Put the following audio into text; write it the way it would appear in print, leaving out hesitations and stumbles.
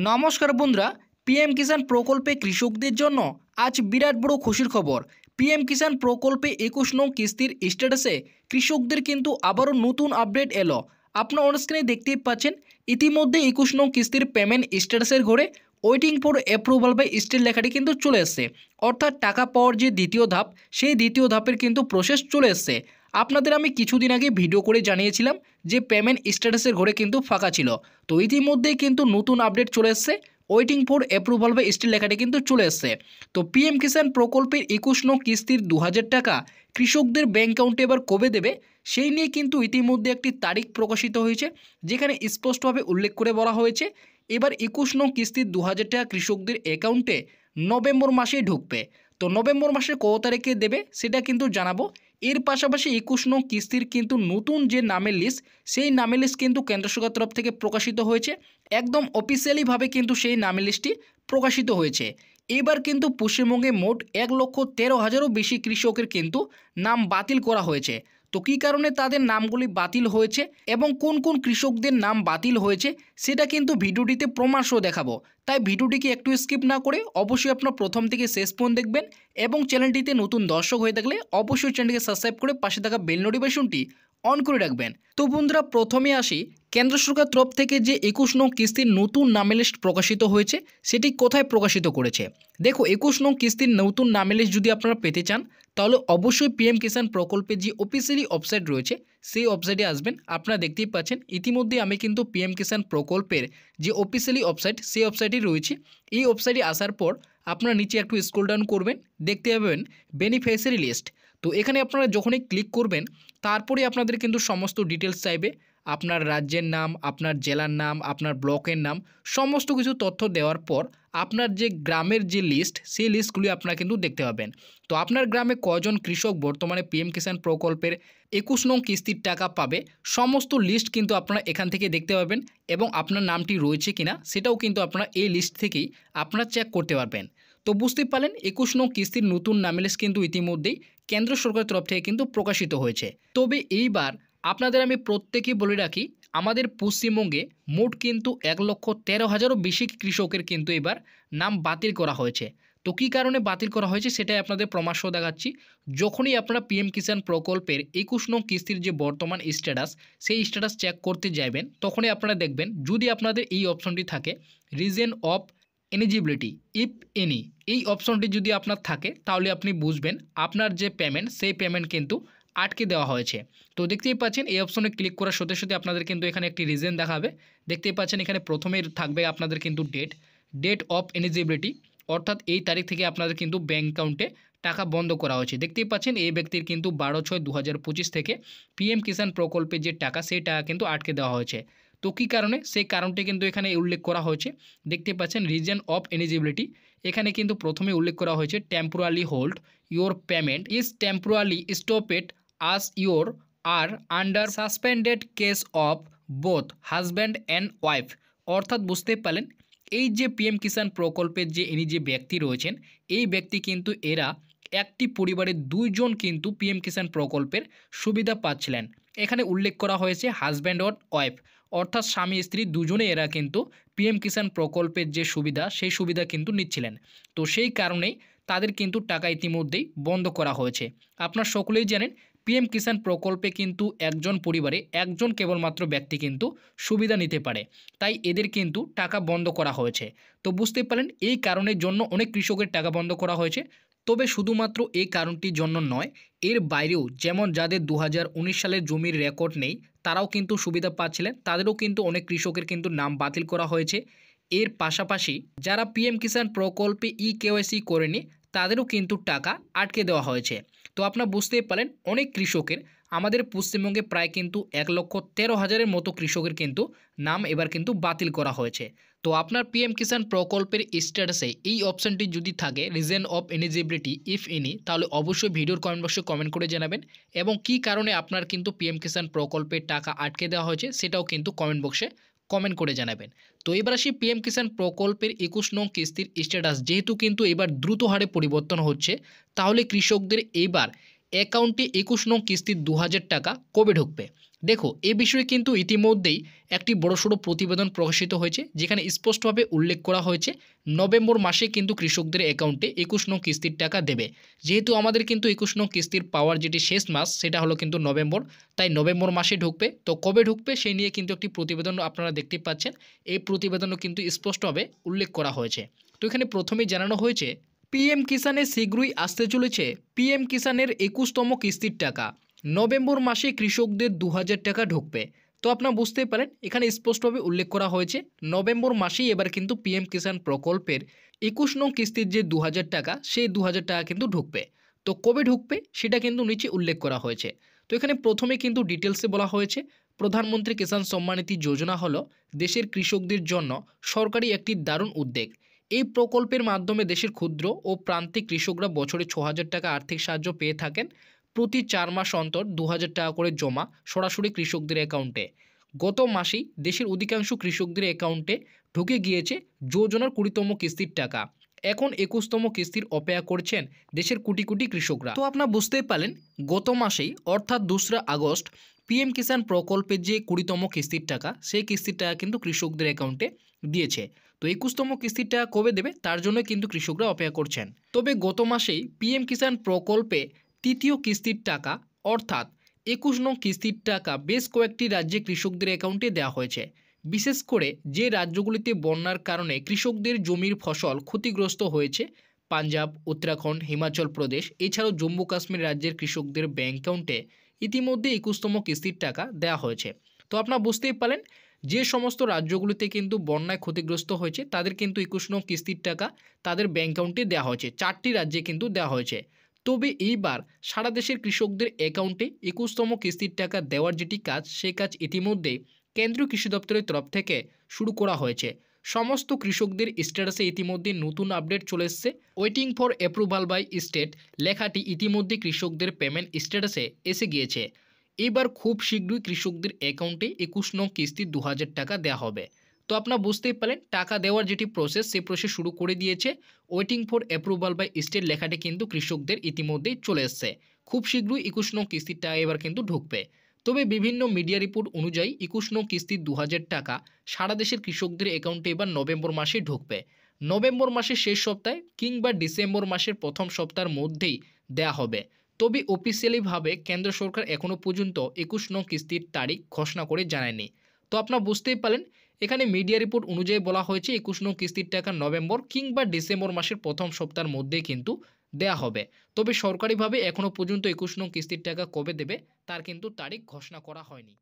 নমস্কার বন্ধুরা, পিএম কিষাণ প্রকল্পে কৃষকদের জন্য আজ বিরাট বড় খুশির খবর। পিএম কিষাণ প্রকল্পে 21 নং কিস্তির স্ট্যাটাসে কৃষকদের কিন্তু আবারও নতুন আপডেট এলো। আপনার অনস্ক্রিনে দেখতেই পাচ্ছেন ইতিমধ্যে 21 নং কিস্তির পেমেন্ট স্ট্যাটাসের ঘরে waiting for approval by state লেখাটি কিন্তু চলে এসছে। অর্থাৎ টাকা পাওয়ার যে দ্বিতীয় ধাপ, সেই দ্বিতীয় ধাপের কিন্তু প্রসেস চলে এসছে। আপনাদের আমি কিছুদিন আগে ভিডিও করে জানিয়েছিলাম যে পেমেন্ট স্ট্যাটাসের ঘরে কিন্তু ফাঁকা ছিল। তো ইতিমধ্যেই কিন্তু নতুন আপডেট চলে এসছে, waiting for approval by state লেখাটি কিন্তু চলে এসছে। তো পিএম কিষাণ প্রকল্পের 21 নং কিস্তির 2000 টাকা কৃষকদের ব্যাঙ্ক অ্যাকাউন্টে এবার কবে দেবে, সেই নিয়ে কিন্তু ইতিমধ্যে একটি তারিখ প্রকাশিত হয়েছে, যেখানে স্পষ্টভাবে উল্লেখ করে বলা হয়েছে এবার 21 নং কিস্তির 2000 টাকা কৃষকদের অ্যাকাউন্টে নভেম্বর মাসেই ঢুকবে। তো নভেম্বর মাসের কত তারিখে দেবে সেটা কিন্তু জানাবো। এর পাশাপাশি 21 নং কিস্তির কিন্তু নতুন যে নামের লিস্ট, সেই নামের লিস্ট কিন্তু কেন্দ্র সরকার তরফ থেকে প্রকাশিত হয়েছে। একদম অফিসিয়ালিভাবে কিন্তু সেই নামের লিস্টটি প্রকাশিত হয়েছে। এবার কিন্তু পশ্চিমবঙ্গে মোট 1,13,000-এরও বেশি কৃষকের কিন্তু নাম বাতিল করা হয়েছে। তো কী কারণে তাদের নামগুলি বাতিল হয়েছে এবং কোন কোন কৃষকদের নাম বাতিল হয়েছে সেটা কিন্তু ভিডিওটিতে প্রমাণ সহ দেখাবো। তাই ভিডিওটিকে একটু স্কিপ না করে অবশ্যই আপনার প্রথম থেকে শেষ পর্যন্ত দেখবেন এবং চ্যানেলটিতে নতুন দর্শক হয়ে থাকলে অবশ্যই চ্যানেলটিকে সাবস্ক্রাইব করে পাশে থাকা বেল নোটিফিকেশনটি অন করে রাখবেন। তো বন্ধুরা, প্রথমে আসি কেন্দ্র সরকার তরফ থেকে যে 21 নং কিস্তির নতুন নামের লিস্ট প্রকাশিত হয়েছে সেটি কোথায় প্রকাশিত করেছে। দেখো, 21 নং কিস্তির নতুন নামের লিস্ট যদি আপনারা পেতে চান তাহলে অবশ্যই পিএম কিষাণ প্রকল্পের যে অফিসিয়ালি ওয়েবসাইট রয়েছে সেই ওয়েবসাইটে আসবেন। আপনারা দেখতেই পাচ্ছেন ইতিমধ্যে আমি কিন্তু পিএম কিষাণ প্রকল্পের যে অফিসিয়ালি ওয়েবসাইট সেই ওয়েবসাইটে রয়েছে। এই ওয়েবসাইটে আসার পর আপনারা নিচে একটু স্ক্রল ডাউন করবেন, দেখতে পাবেন বেনিফিশিয়ারি লিস্ট। তো এখানে আপনারা যখনই ক্লিক করবেন তারপরে আপনাদের কিন্তু সমস্ত ডিটেলস চাইবে, আপনার রাজ্যের নাম, আপনার জেলার নাম, আপনার ব্লকের নাম, সমস্ত কিছু তথ্য দেওয়ার পর আপনার যে গ্রামের যে লিস্ট সেই লিস্টগুলি আপনারা কিন্তু দেখতে পাবেন। তো আপনার গ্রামে কজন কৃষক বর্তমানে পিএম কিষাণ প্রকল্পের 21 নং কিস্তির টাকা পাবে সমস্ত লিস্ট কিন্তু আপনারা এখান থেকে দেখতে পাবেন এবং আপনার নামটি রয়েছে কিনা সেটাও কিন্তু আপনারা এই লিস্ট থেকেই আপনারা চেক করতে পারবেন। তো বুঝতে পারলেন 21 নং কিস্তির নতুন নামের লিস্ট কিন্তু ইতিমধ্যেই কেন্দ্র সরকারের তরফ থেকে কিন্তু প্রকাশিত হয়েছে। তবে এইবার আপনাদের আমি প্রত্যেকেই বলে রাখি, আমাদের পশ্চিমবঙ্গে মোট কিন্তু 1,13,000-এরও বেশি কৃষকের কিন্তু এবার নাম বাতিল করা হয়েছে। তো কী কারণে বাতিল করা হয়েছে সেটাই আপনাদের প্রমাণ সহ দেখাচ্ছি। যখনই আপনারা পিএম কিষাণ প্রকল্পের 21 নং কিস্তির যে বর্তমান স্ট্যাটাস সেই স্ট্যাটাস চেক করতে যাবেন, তখনই আপনারা দেখবেন যদি আপনাদের এই অপশনটি থাকে reason of eligibility if any, এই অপশনটি যদি আপনার থাকে তাহলে আপনি বুঝবেন আপনার যে পেমেন্ট সেই পেমেন্ট কিন্তু আটকে দেওয়া হয়েছে। তো দেখতেই পাচ্ছেন এই অপশনে ক্লিক করার সাথে সাথে আপনাদের কিন্তু এখানে একটি রিজন দেখাবে। দেখতেই পাচ্ছেন এখানে প্রথমেই থাকবে আপনাদের কিন্তু ডেট অফ এলিজিবিলিটি, অর্থাৎ এই তারিখ থেকে আপনাদের কিন্তু ব্যাঙ্ক অ্যাকাউন্টে টাকা বন্ধ করা হয়েছে। দেখতেই পাচ্ছেন এই ব্যক্তির কিন্তু 12/6/2025 থেকে পিএম কিষাণ প্রকল্পের যে টাকা সেই টাকা কিন্তু আটকে দেওয়া হয়েছে। তো কী কারণে সেই কারণটি কিন্তু এখানে উল্লেখ করা হয়েছে। দেখতে পাচ্ছেন রিজন অফ এলিজিবিলিটি, এখানে কিন্তু প্রথমে উল্লেখ করা হয়েছে temporary hold your payment is temporary stopped as your are under suspended case of both husband and wife। অর্থাৎ বুঝতে পারলেন এই যে পিএম কিষাণ প্রকল্পের যে ইনি যে ব্যক্তি রয়েছেন এই ব্যক্তি কিন্তু এরা একটি পরিবারের দুইজন কিন্তু পিএম কিষাণ প্রকল্পের সুবিধা পাচ্ছিলেন। এখানে উল্লেখ করা হয়েছে হাজব্যান্ড অর ওয়াইফ, অর্থাৎ স্বামী স্ত্রী দুজনে এরা কিন্তু পিএম কিষাণ প্রকল্পের যে সুবিধা সেই সুবিধা কিন্তু নিচ্ছিলেন। তো সেই কারণেই তাদের কিন্তু টাকা ইতিমধ্যেই বন্ধ করা হয়েছে। আপনারা সকলেই জানেন পিএম কিষাণ প্রকল্পে কিন্তু একজন পরিবারে একজন কেবলমাত্র ব্যক্তি কিন্তু সুবিধা নিতে পারে, তাই এদের কিন্তু টাকা বন্ধ করা হয়েছে। তো বুঝতে পারেন এই কারণের জন্য অনেক কৃষকের টাকা বন্ধ করা হয়েছে। তবে শুধুমাত্র এই কারণটির জন্য নয়, এর বাইরেও যেমন যাদের 2019 সালের জমির রেকর্ড নেই তারাও কিন্তু সুবিধা পাচ্ছিলেন, তাদেরও কিন্তু অনেক কৃষকের কিন্তু নাম বাতিল করা হয়েছে। এর পাশাপাশি যারা পিএম কিষাণ প্রকল্পে কেওয়াইসি করেনি তাদেরও কিন্তু টাকা আটকে দেওয়া হয়েছে। তো আপনারা বুঝতেই পারেন অনেক কৃষকের আমাদের পশ্চিমবঙ্গে প্রায় কিন্তু 1,13,000-এর মতো কৃষকের কিন্তু নাম এবার কিন্তু বাতিল করা হয়েছে। তো আপনার পিএম কিষাণ প্রকল্পের স্ট্যাটাসে এই অপশানটি যদি থাকে reason of eligibility if any, তাহলে অবশ্যই ভিডিওর কমেন্ট বক্সে কমেন্ট করে জানাবেন এবং কী কারণে আপনার কিন্তু পিএম কিষাণ প্রকল্পের টাকা আটকে দেওয়া হয়েছে সেটাও কিন্তু কমেন্ট বক্সে কমেন্ট করে জানাবেন। তো এবার আসি পিএম কিষাণ প্রকল্পের 21 নং কিস্তির স্ট্যাটাস যেহেতু কিন্তু এবার দ্রুত হারে পরিবর্তন হচ্ছে, তাহলে কৃষকদের এবার অ্যাকাউন্টে 21 নং কিস্তির 2000 টাকা কবে ঢুকবে? দেখো, এ বিষয়ে কিন্তু ইতিমধ্যেই একটি বড়সড় প্রতিবেদন প্রকাশিত হয়েছে, যেখানে স্পষ্টভাবে উল্লেখ করা হয়েছে নভেম্বর মাসে কিন্তু কৃষকদের অ্যাকাউন্টে 21 নং কিস্তির টাকা দেবে। যেহেতু আমাদের কিন্তু 21 নং কিস্তির পাওয়ার যেটি শেষ মাস সেটা হলো কিন্তু নভেম্বর, তাই নভেম্বর মাসে ঢুকবে। তো কবে ঢুকবে সেই নিয়ে কিন্তু একটি প্রতিবেদন আপনারা দেখতে পাচ্ছেন। এই প্রতিবেদনও কিন্তু স্পষ্টভাবে উল্লেখ করা হয়েছে। তো এখানে প্রথমেই জানানো হয়েছে পিএম কিষানে শীঘ্রই আসতে চলেছে পিএম কিষানের 21তম কিস্তির টাকা। নভেম্বর মাসে কৃষকদের 2000 টাকা ঢুকবে। তো আপনারা বুঝতেই পারেন এখানে স্পষ্টভাবে উল্লেখ করা হয়েছে নভেম্বর মাসেই এবার কিন্তু পিএম কিষাণ প্রকল্পের 21 নং কিস্তির যে 2000 টাকা সেই 2000 টাকা কিন্তু ঢুকবে। তো কবে ঢুকবে সেটা কিন্তু নিচে উল্লেখ করা হয়েছে। তো এখানে প্রথমে কিন্তু ডিটেলসে বলা হয়েছে প্রধানমন্ত্রী কিষাণ সম্মান নিধি যোজনা হলো দেশের কৃষকদের জন্য সরকারি একটি দারুণ উদ্যোগ। এই প্রকল্পের মাধ্যমে দেশের ক্ষুদ্র ও প্রান্তিক কৃষকরা বছরে 6000 টাকা আর্থিক সাহায্য পেয়ে থাকেন। প্রতি 4 মাস অন্তর 2000 টাকা করে জমা সরাসরি কৃষকদের অ্যাকাউন্টে। গত মাসেই দেশের অধিকাংশ কৃষকদের অ্যাকাউন্টে ঢুকে গিয়েছে যোজনার 20তম কিস্তির টাকা। এখন 21তম কিস্তির অপেক্ষা করছেন দেশের কোটি কোটি কৃষকরা। তো আপনারা বুঝতেই পারলেন গত মাসেই অর্থাৎ 2রা আগস্ট পিএম কিষাণ প্রকল্পের যে 20তম কিস্তির টাকা সেই কিস্তির টাকা কিন্তু কৃষকদের অ্যাকাউন্টে দিয়েছে। তো 21তম কিস্তির টাকা কবে দেবে তার জন্য কিন্তু কৃষকরা অপেক্ষা করছেন। তবে গত মাসেই পিএম কিষাণ প্রকল্পে 3য় কিস্তির টাকা অর্থাৎ 21 নং কিস্তির টাকা বেশ কয়েকটি রাজ্যে কৃষকদের অ্যাকাউন্টে দেওয়া হয়েছে। বিশেষ করে যে রাজ্যগুলিতে বন্যার কারণে কৃষকদের জমির ফসল ক্ষতিগ্রস্ত হয়েছে, পাঞ্জাব, উত্তরাখণ্ড, হিমাচল প্রদেশ এছাড়াও জম্মু কাশ্মীর রাজ্যের কৃষকদের ব্যাঙ্ক অ্যাকাউন্টে ইতিমধ্যে 21তম কিস্তির টাকা দেওয়া হয়েছে। তো আপনারা বুঝতেই পারেন যে সমস্ত রাজ্যগুলিতে কিন্তু বন্যায় ক্ষতিগ্রস্ত হয়েছে তাদের কিন্তু 21 নং কিস্তির টাকা তাদের ব্যাঙ্ক অ্যাকাউন্টে দেওয়া হয়েছে। 4টি রাজ্যে কিন্তু দেওয়া হয়েছে। তবে এইবার সারা দেশের কৃষকদের অ্যাকাউন্টে 21তম কিস্তির টাকা দেওয়ার যেটি কাজ সেই কাজ ইতিমধ্যেই কেন্দ্রীয় কৃষি দপ্তরের তরফ থেকে শুরু করা হয়েছে। সমস্ত কৃষকদের স্ট্যাটাসে ইতিমধ্যে নতুন আপডেট চলে এসছে। Waiting for approval by state লেখাটি ইতিমধ্যে কৃষকদের পেমেন্ট স্ট্যাটাসে এসে গিয়েছে। এবার খুব শীঘ্রই কৃষকদের অ্যাকাউন্টে 21 নং কিস্তি 2000 টাকা দেওয়া হবে। তো আপনারা বুঝতেই পারেন টাকা দেওয়ার যেটি প্রসেস সেই প্রসেস শুরু করে দিয়েছে। Waiting for approval by state লেখাটি কিন্তু কৃষকদের ইতিমধ্যেই চলে এসছে। খুব শীঘ্রই 21 নং কিস্তির টাকা এবার কিন্তু ঢুকবে। তবে বিভিন্ন মিডিয়া রিপোর্ট অনুযায়ী 21 নং কিস্তির 2000 টাকা সারা দেশের কৃষকদের অ্যাকাউন্টে এবার নভেম্বর মাসে ঢুকবে। নভেম্বর মাসের শেষ সপ্তাহে কিংবা ডিসেম্বর মাসের প্রথম সপ্তাহের মধ্যেই দেয়া হবে। তবে অফিসিয়ালিভাবে কেন্দ্র সরকার এখনও পর্যন্ত 21 নং কিস্তির তারিখ ঘোষণা করে জানায়নি। তো আপনারা বুঝতেই পারেন এখানে মিডিয়া রিপোর্ট অনুযায়ী বলা হয়েছে 21 নং কিস্তির টাকা নভেম্বর কিংবা ডিসেম্বর মাসের প্রথম সপ্তাহের মধ্যেই কিন্তু দেয়া হবে। তবে সরকারিভাবে এখনও পর্যন্ত 21 নং কিস্তির টাকা কবে দেবে তার কিন্তু তারিখ ঘোষণা করা হয়নি।